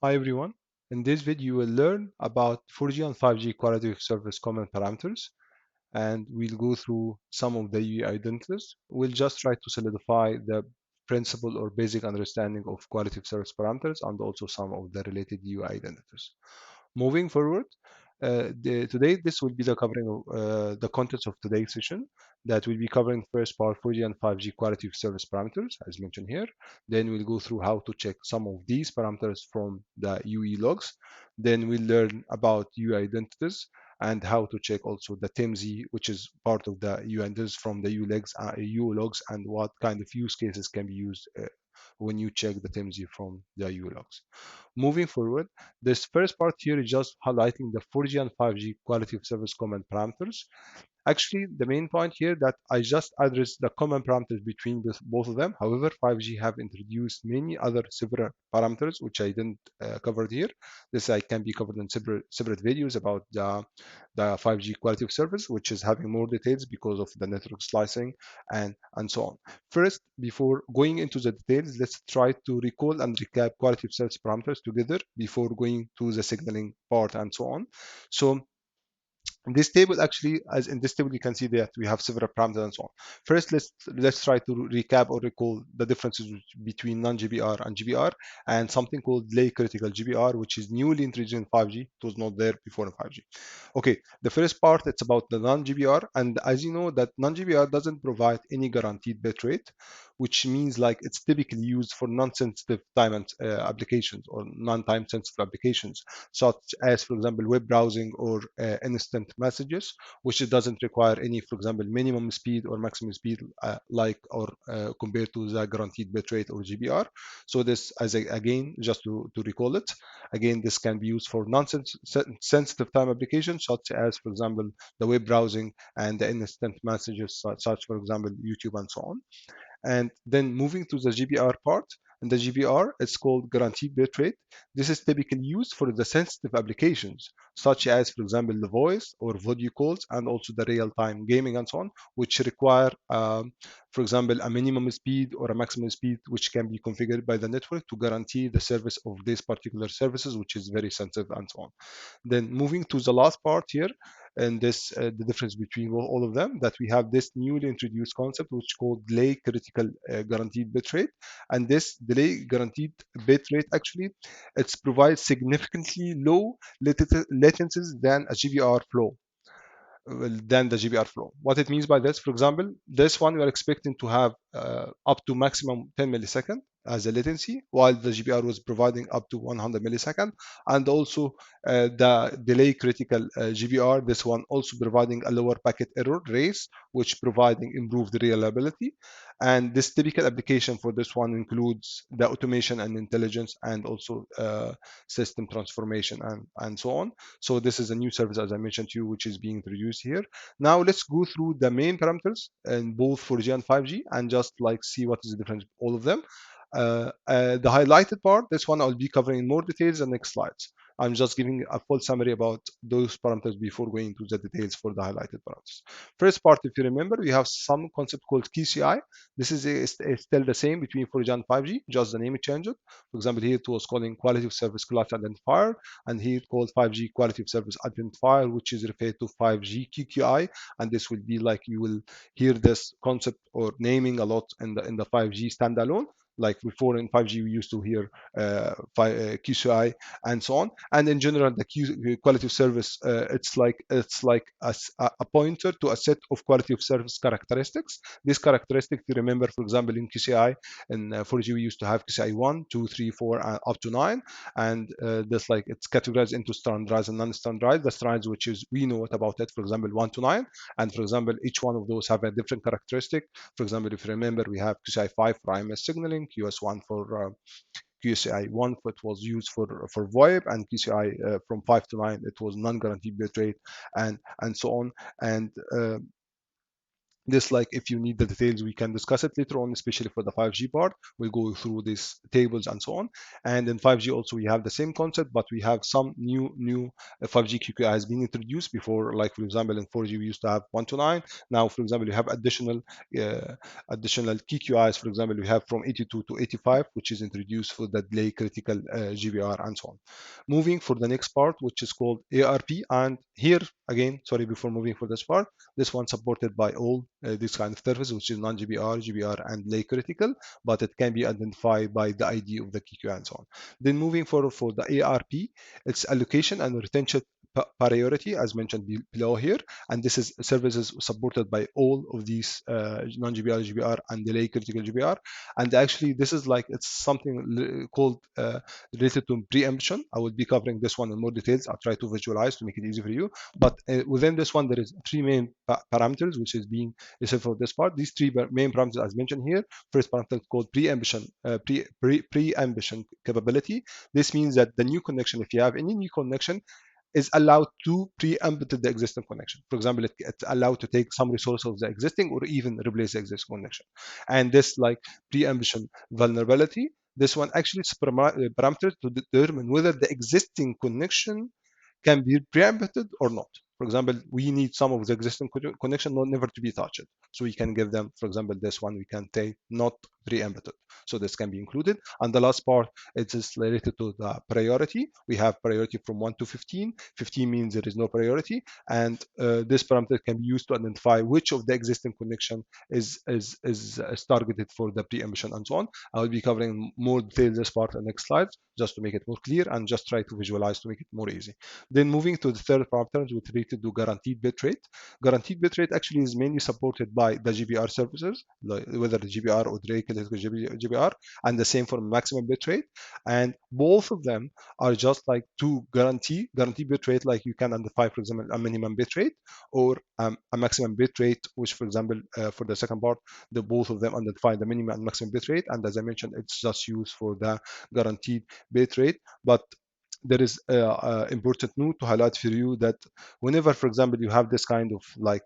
Hi everyone. In this video, you will learn about 4G and 5G quality of service common parameters, and we'll go through some of the UE identities. We'll just try to solidify the principle or basic understanding of quality of service parameters and also some of the related UE identities. Moving forward, today this will be the covering of the contents of today's session that will be covering first part 4G and 5G quality of service parameters as mentioned here. Then we'll go through how to check some of these parameters from the UE logs. Then we'll learn about UE identities and how to check also the TMSI, which is part of the UE identities from the UE logs, and what kind of use cases can be used when you check the TMSI from the UE logs. Moving forward, this first part here is just highlighting the 4G and 5G quality of service common parameters. Actually, the main point here that I just addressed the common parameters between both of them. However, 5G have introduced many other separate parameters which I didn't cover here. This I can be covered in separate videos about the 5G quality of service, which is having more details because of the network slicing and so on. First, before going into the details, let's try to recall and recap quality of service parameters together before going to the signaling part and so on. So in this table, actually, as in this table, you can see that we have several parameters and so on. First, let's try to recap or recall the differences between non-GBR and GBR, and something called delay critical GBR, which is newly introduced in 5G. It was not there before in 5G. Okay, the first part, it's about the non-GBR, and as you know, that non-GBR doesn't provide any guaranteed bitrate, which means like it's typically used for non-sensitive time and applications or non-time sensitive applications, such as, for example, web browsing or instant messages, which it doesn't require any, for example, minimum speed or maximum speed compared to the guaranteed bitrate or GBR. So this, again, just to recall it, again, this can be used for non-sensitive time applications, such as, for example, the web browsing and the instant messages, such for example, YouTube and so on. And then moving to the GBR part, and the GBR, it's called guaranteed bitrate. This is typically used for the sensitive applications, such as, for example, the voice or video calls, and also the real-time gaming and so on, which require, for example, a minimum speed or a maximum speed, which can be configured by the network to guarantee the service of these particular services, which is very sensitive and so on. Then moving to the last part here, and this the difference between all of them, that we have this newly introduced concept which called delay critical guaranteed bitrate. And this delay guaranteed bitrate, actually, it provides significantly low latencies than a GBR flow, than the GBR flow. What it means by this, for example, this one we are expecting to have up to maximum 10 millisecond as a latency, while the GBR was providing up to 100 millisecond. And also the delay critical GBR, this one also providing a lower packet error race, which providing improved reliability. And this typical application for this one includes the automation and intelligence, and also system transformation and so on. So this is a new service, as I mentioned to you, which is being introduced here. Now let's go through the main parameters in both 4G and 5G and just like see what is the difference all of them. The highlighted part, this one I'll be covering in more details in the next slides. I'm just giving a full summary about those parameters before going into the details for the highlighted parameters. First part, if you remember, we have some concept called QCI. This is still the same between 4G and 5G, just the name changed. For example, here it was calling quality of service class identifier, and here it called 5G quality of service identifier, which is referred to 5G QQI. And this will be like, you will hear this concept or naming a lot in the 5G standalone. Like before in 5G, we used to hear QCI and so on. And in general, the quality of service, it's like a pointer to a set of quality of service characteristics. These characteristics, you remember, for example, in QCI, in 4G, we used to have QCI 1, 2, 3, 4, up to 9. And this, like, it's categorized into standardized and non-standardized. The standardized, which is we know what about it, for example, 1 to 9. And for example, each one of those have a different characteristic. For example, if you remember, we have QCI 5 for IMS signaling, QoS 1 for QCI 1 it was used for VoIP, and QCI from 5 to 9 it was non-guaranteed bitrate, and so on. And This, like, if you need the details, we can discuss it later on, especially for the 5G part. We'll go through these tables and so on. And in 5G also we have the same concept, but we have some new 5G QoS has been introduced before. Like for example, in 4G we used to have 1 to 9. Now, for example, you have additional QoS. For example, we have from 82 to 85, which is introduced for the delay critical GBR and so on. Moving for the next part, which is called ARP. And here again, sorry, before moving for this part, this one supported by all this kind of services, which is non-GBR, GBR, and delay critical, but it can be identified by the ID of the QoS and so on. Then moving forward for the ARP, it's allocation and retention priority, as mentioned below here, and this is services supported by all of these non-GBR, GBR, and delay critical GBR. And actually, this is like, it's something called related to preemption. I will be covering this one in more details. I'll try to visualize to make it easy for you. But within this one, there is three main parameters which is being reserved for this part. These three main parameters, as mentioned here. First parameter is called preemption, preemption capability. This means that the new connection, if you have any new connection, is allowed to preempt the existing connection. For example, it's allowed to take some resource of the existing or even replace the existing connection. And this, like, preemption vulnerability, this one actually is parameter to determine whether the existing connection can be preempted or not. For example, we need some of the existing connection never to be touched. So we can give them, for example, this one we can say not preempted. So this can be included. And the last part, it is related to the priority. We have priority from 1 to 15. 15 means there is no priority. And this parameter can be used to identify which of the existing connection is targeted for the preemption and so on. I will be covering more details this part in the next slides, just to make it more clear and just try to visualize to make it more easy. Then moving to the third parameter, which related to guaranteed bitrate. Guaranteed bitrate actually is mainly supported by the GBR services, like whether the GBR or the GBR, and the same for maximum bitrate. And both of them are just like to guarantee bitrate, like you can identify, for example, a minimum bitrate or a maximum bitrate, which, for example, for the second part, the both of them identify the minimum and maximum bitrate. And as I mentioned, it's just used for the guaranteed bitrate. But there is important note to highlight for you that whenever, for example, you have this kind of like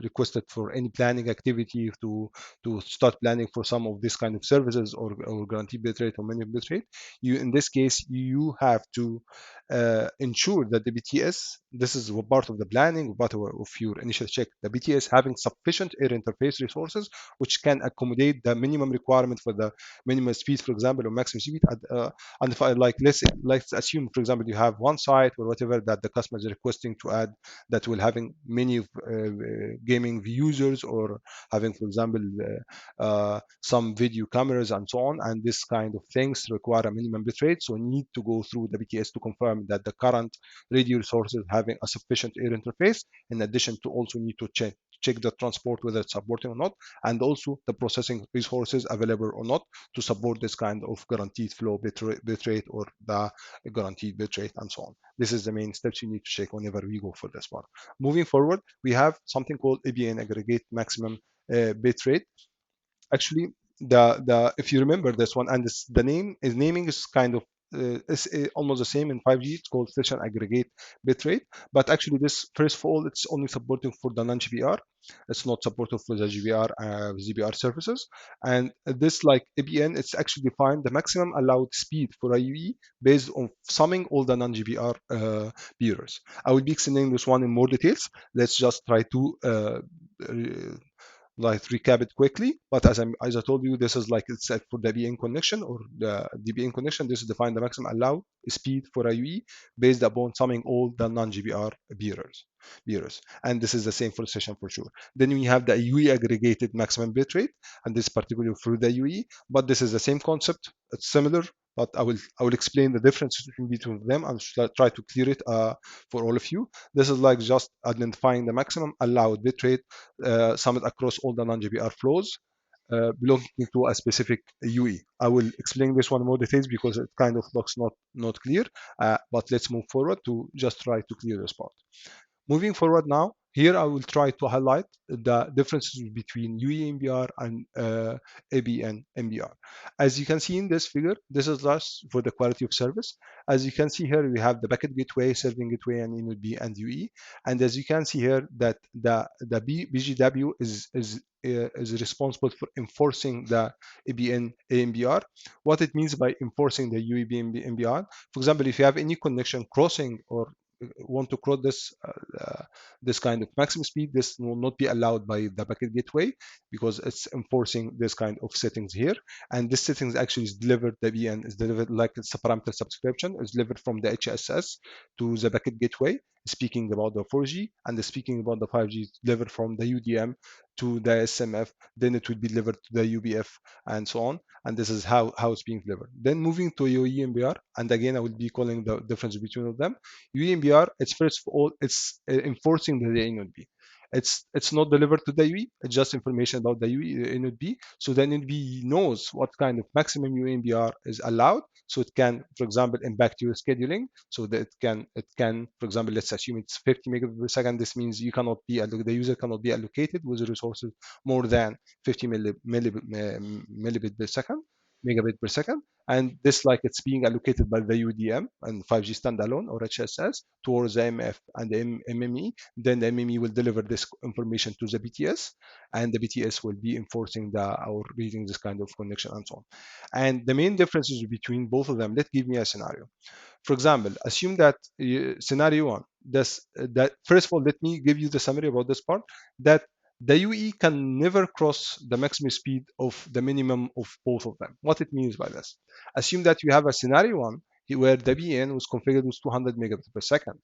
requested for any planning activity to start planning for some of this kind of services or guaranteed bitrate or minimum bitrate, you, in this case, you have to ensure that the BTS, this is part of the planning, part of your initial check, the BTS having sufficient air interface resources which can accommodate the minimum requirement for the minimum speed, for example, or maximum speed. And if I like, let's assume, for example, you have one site or whatever that the customer is requesting to add that will having many gaming users, or having, for example, some video cameras and so on, and this kind of things require a minimum bitrate. So we need to go through the BTS to confirm that the current radio resources having a sufficient air interface. In addition to also need to check the transport whether it's supporting or not, and also the processing resources available or not to support this kind of guaranteed flow bitrate or the guaranteed bitrate and so on. This is the main steps you need to check whenever we go for this part. Moving forward, we have something called APN aggregate maximum bitrate. Actually, the if you remember this one, and the naming is kind of is almost the same in 5G. It's called session aggregate bitrate, but actually this, first of all, it's only supporting for the non-GBR. It's not supported for the GBR services. And this, like APN, it's actually defined the maximum allowed speed for IUE based on summing all the non-GBR peers. I will be explaining this one in more details. Let's just try to like recap it quickly. But as I told you, this is like it's set for the BN connection or the DBN connection. This is defined the maximum allowed speed for IUE based upon summing all the non-GBR bearers. And this is the same for session for sure. Then we have the IUE aggregated maximum bitrate, and this is particularly for the IUE, but this is the same concept. It's similar, but I will explain the difference between them and try to clear it for all of you. This is like just identifying the maximum allowed bitrate summed across all the non-GBR flows belonging to a specific UE. I will explain this one in more details because it kind of looks not clear, but let's move forward to just try to clear this part. Moving forward now, Here I will try to highlight the differences between UE AMBR and ABN AMBR. As you can see in this figure, this is just for the quality of service. As you can see here, we have the packet gateway, serving gateway, and inode B and UE. And as you can see here, that the BGW is responsible for enforcing the ABN AMBR. What it means by enforcing the UE AMBR, for example, if you have any connection crossing or want to cross this kind of maximum speed, this will not be allowed by the packet gateway because it's enforcing this kind of settings here. And this settings actually is delivered, the BN is delivered like it's a parameter subscription, is delivered from the HSS to the packet gateway, speaking about the 4G, and the speaking about the 5G is delivered from the UDM to the SMF, then it will be delivered to the UBF and so on. And this is how it's being delivered. Then moving to UEMBR, and again I will be calling the difference between them. UEMBR, it's first of all, it's enforcing the inode B. It's not delivered to the UE, it's just information about the UE inode B. So then inode B knows what kind of maximum UEMBR is allowed. So it can, for example, impact your scheduling. So that it can, for example, let's assume it's 50 megabit per second. This means you cannot be the user cannot be allocated with resources more than 50 millibit per second, megabit per second. And this like it's being allocated by the UDM and 5G standalone or HSS towards the MF and the MME. Then the MME will deliver this information to the BTS, and the BTS will be enforcing or reading this kind of connection and so on. And the main differences between both of them, let's give me a scenario. For example, assume that scenario one, that first of all, let me give you the summary about this part, that the UE can never cross the maximum speed of the minimum of both of them. What it means by this? Assume that you have a scenario one where the BN was configured with 200 megabits per second,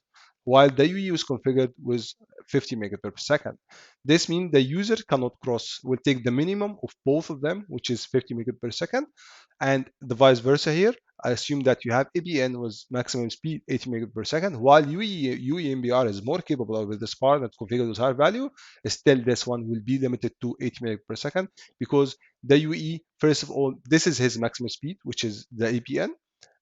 while the UE was configured with 50 megabits per second. This means the user cannot cross, will take the minimum of both of them, which is 50 megabits per second, and the vice versa here. I assume that you have ABN with maximum speed 80 megabits per second, while UE MBR is more capable with this part that configured with higher value. Still, this one will be limited to 80 megabits per second because the UE, first of all, this is his maximum speed, which is the APN.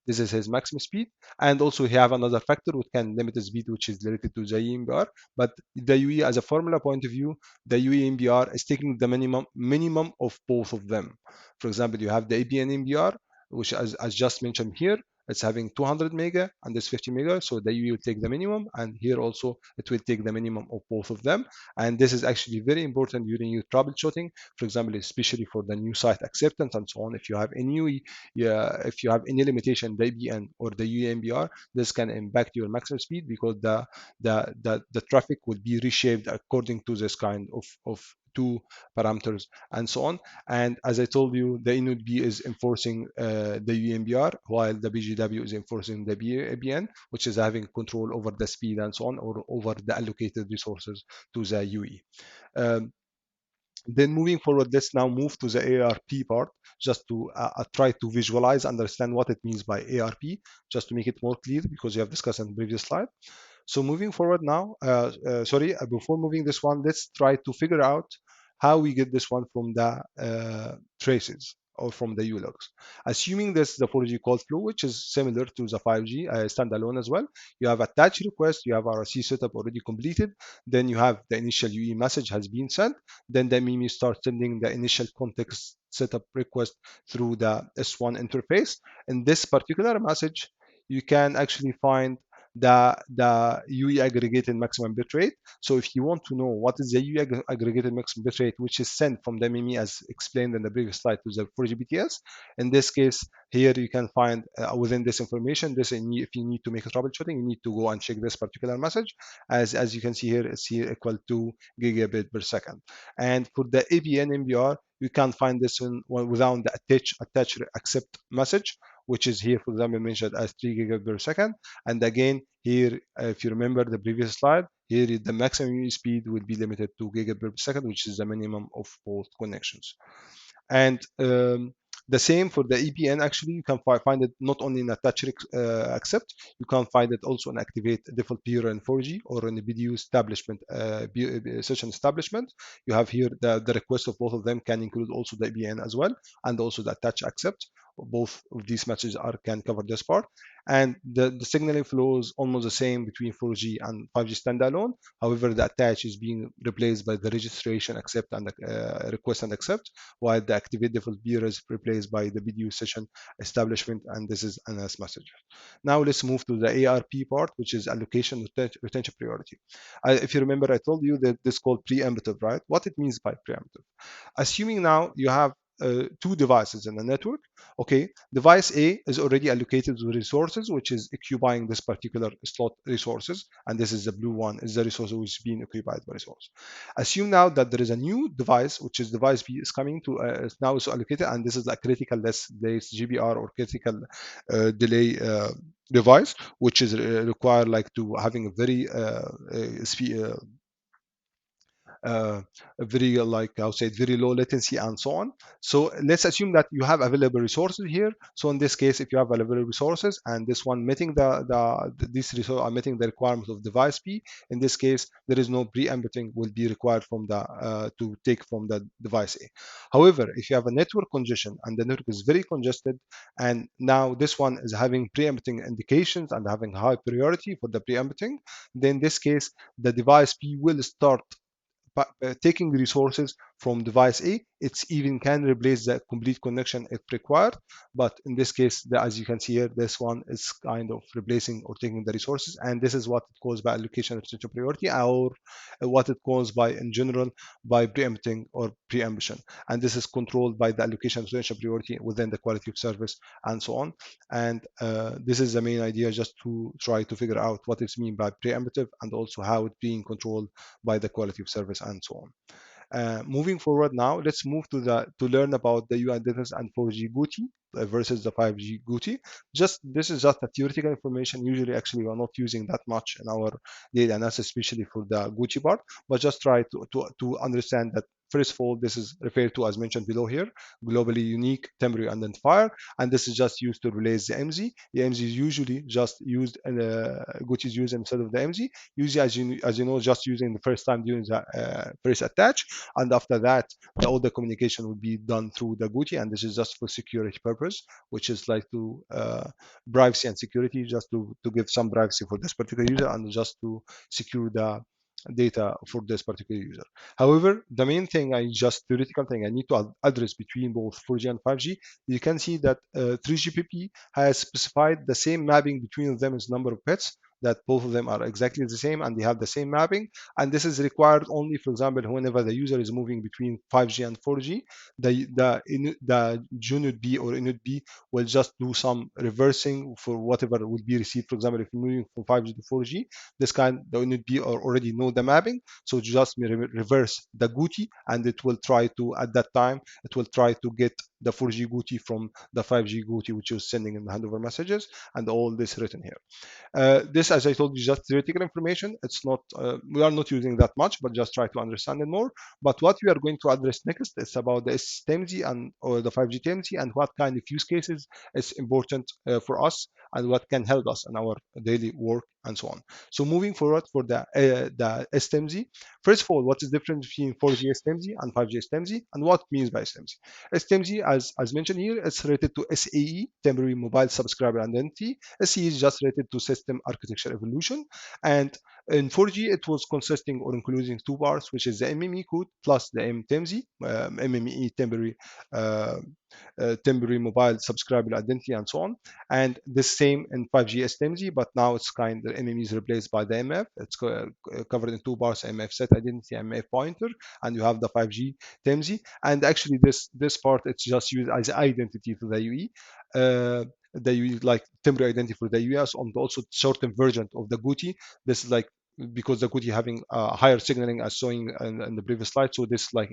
This is his maximum speed, and also he have another factor which can limit the speed, which is related to the EMBR. But the UE, as a formula point of view, the UE MBR is taking the minimum of both of them. For example, you have the ABN MBR, which as just mentioned here, it's having 200 mega and this 50 mega, so the UE will take the minimum, and here also it will take the minimum of both of them. And this is actually very important during your troubleshooting, for example, especially for the new site acceptance and so on. If you have any UE, if you have any limitation, the ABN or the UEMBR, this can impact your maximum speed because the traffic will be reshaped according to this kind of two parameters and so on. And as I told you, the inode B is enforcing the UEMBR, while the BGW is enforcing the ABN, which is having control over the speed and so on, or over the allocated resources to the UE. Then moving forward, let's now move to the ARP part, just to try to visualize, understand what it means by ARP, just to make it more clear, because you have discussed in the previous slide. So moving forward now, before moving this one, let's try to figure out how we get this one from the traces or from the ulogs. Assuming this is the 4G call flow, which is similar to the 5G standalone as well. You have attached request, you have RC setup already completed, then you have the initial UE message has been sent, then the MIME starts sending the initial context setup request through the S1 interface. In this particular message, you can actually find the UE aggregated maximum bitrate. So if you want to know what is the UE aggregated maximum bitrate, which is sent from the MIME as explained in the previous slide to the 4G BTS, in this case, here you can find within this information, if you need to make a troubleshooting, you need to go and check this particular message. As you can see here, it's here equal to gigabit per second. And for the ABN MBR, you can find this without the attach accept message, which is here, for example, mentioned as 3 gigabit per second. And again, here, if you remember the previous slide, here the maximum speed will be limited to gigabit per second, which is the minimum of both connections. And the same for the EPN. Actually, you can find it not only in attach accept, you can find it also in activate default peer in 4G or in the BDU establishment, session establishment. You have here the request of both of them can include also the EPN as well, and also the attach accept. both of these messages can cover this part. And the signaling flow is almost the same between 4G and 5G standalone. However, the attach is being replaced by the registration accept and request and accept, while the activate default beer is replaced by the BDU session establishment, and this is NS message. Now let's move to the ARP part, which is allocation retention priority. If you remember, I told you that this is called preemptive, right? What it means by preemptive. Assuming now you have two devices in the network, okay, device A is already allocated with resources, which is occupying this particular slot resources, and this is the blue one, is the resource which is being occupied by resource. Assume now that there is a new device, which is device B, is coming to now is allocated, and this is like critical less days GBR or critical delay device, which is required like to having a very a very like I'll say very low latency and so on. So let's assume that you have available resources here. So in this case, if you have available resources and this one meeting these resources are meeting the requirements of device B, in this case there is no preempting will be required from the to take from the device A. However, if you have a network congestion and the network is very congested, and now this one is having preempting indications and having high priority for the preempting, then in this case the device B will start taking resources from device A. It's even can replace the complete connection if required. But in this case, as you can see here, this one is kind of replacing or taking the resources. And this is what it calls by allocation retention priority, or what it calls by in general by preempting or preemption. And this is controlled by the allocation retention priority within the quality of service and so on. And this is the main idea, just to try to figure out what is mean by preemptive and also how it's being controlled by the quality of service and so on. Moving forward now, let's move to learn about the UI identities and 4G GUTI versus the 5G GUTI. This is just a theoretical information. Usually, actually, we are not using that much in our data analysis, especially for the GUTI part. But just try to understand that. First of all, this is referred to as mentioned below here, globally unique temporary identifier, and this is just used to replace the MZ. The MZ is usually just used, and GUTI is used instead of the MZ. Usually, as you know, just using the first time during the first attach, and after that all the communication will be done through the GUTI, and this is just for security purpose, which is like to privacy and security, just to give some privacy for this particular user and just to secure the data for this particular user. However, the main thing, just theoretical thing I need to address between both 4G and 5G, you can see that 3GPP has specified the same mapping between them as number of bits, that both of them are exactly the same and they have the same mapping. And this is required only, for example, whenever the user is moving between 5G and 4G, the unit B or init B will just do some reversing for whatever will be received. For example, if you're moving from 5G to 4G, this kind the unit B already know the mapping, so just reverse the GUTI, and it will try to at that time it will try to get the 4G GUTI from the 5G GUTI, which is sending in the handover messages, and all this written here. This, as I told you, just theoretical information. It's not, we are not using that much, but just try to understand it more. But what we are going to address next is about the TMSI and or the 5G TMSI, and what kind of use cases is important for us and what can help us in our daily work and so on. So moving forward for the STMZ, first of all, what is the difference between 4G STMZ and 5G STMZ, and what means by STMZ? STMZ, as mentioned here, is related to SAE, temporary mobile subscriber identity. SAE is just related to system architecture evolution, and in 4G, it was consisting or including two parts, which is the MME code plus the MTMZ, MME temporary mobile subscriber identity, and so on. And the same in 5G STMZ, but now it's kind of MME is replaced by the MF. It's covered in two parts: MF set identity, MF pointer, and you have the 5G TMZ. And actually, this part it's just used as identity for the UE. The UE like temporary identity for the US, and also shortened version of the GUTI. This is like because the GUTI having higher signaling as showing in the previous slide, so this like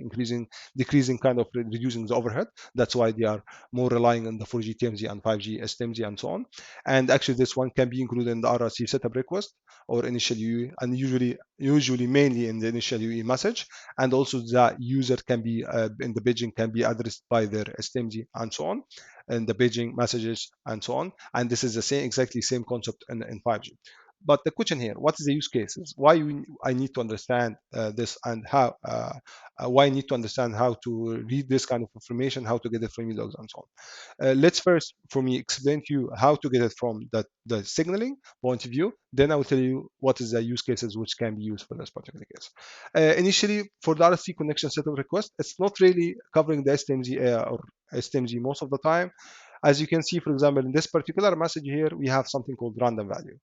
decreasing kind of reducing the overhead. That's why they are more relying on the 4G TMZ and 5G STMZ and so on. And actually, this one can be included in the RRC setup request or initial UE, and usually mainly in the initial UE message. And also the user can be in the paging can be addressed by their STMZ and so on, and the paging messages and so on. And this is the exactly same concept in 5G. But the question here, what is the use cases? I need to understand this, and how why I need to understand how to read this kind of information, how to get it from logs and so on. Let's first, for me, explain to you how to get it from the signaling point of view. Then I will tell you what is the use cases which can be used for this particular case. Initially, for the RSC connection set of request, it's not really covering the STMG or STMG most of the time. As you can see, for example, in this particular message here, we have something called random value.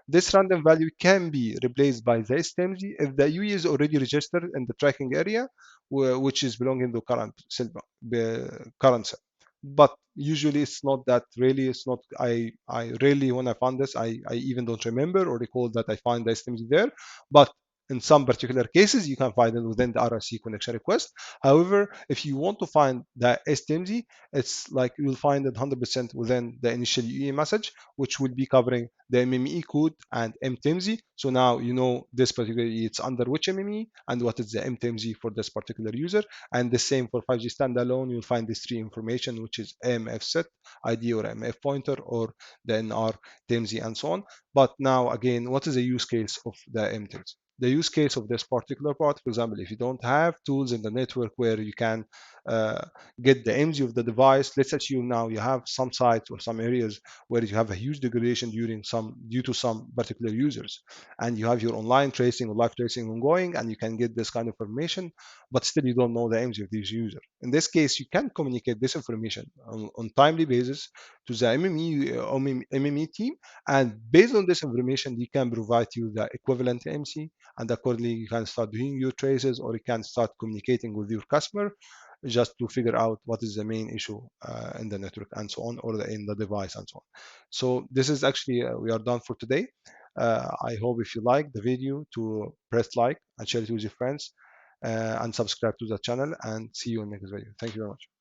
This random value can be replaced by the STMG if the UE is already registered in the tracking area, which is belonging to current cell. But usually it's not that really. It's not. I rarely, when I found this, I even don't remember or recall that I find the STMG there. But in some particular cases, you can find it within the RSC connection request. However, if you want to find the STMG, it's like you'll find it 100% within the initial UE message, which will be covering the MME code and MTMZ. So now you know this particular it's under which MME and what is the MTMZ for this particular user. And the same for 5G standalone, you'll find this three information, which is AMF set, ID or AMF pointer, or the NR, TMZ, and so on. But now again, what is the use case of the MTMZ? The use case of this particular part, for example, if you don't have tools in the network where you can uh, get the MZ of the device, let's assume now you have some sites or some areas where you have a huge degradation due to some particular users, and you have your online tracing or live tracing ongoing, and you can get this kind of information, but still you don't know the MZ of these users. In this case, you can communicate this information on timely basis to the MME team, and based on this information, they can provide you the equivalent MC, and accordingly you can start doing your traces, or you can start communicating with your customer just to figure out what is the main issue in the network and so on, or in the device and so on. So this is actually, we are done for today. I hope if you like the video to press like and share it with your friends, and subscribe to the channel, and see you in the next video. Thank you very much.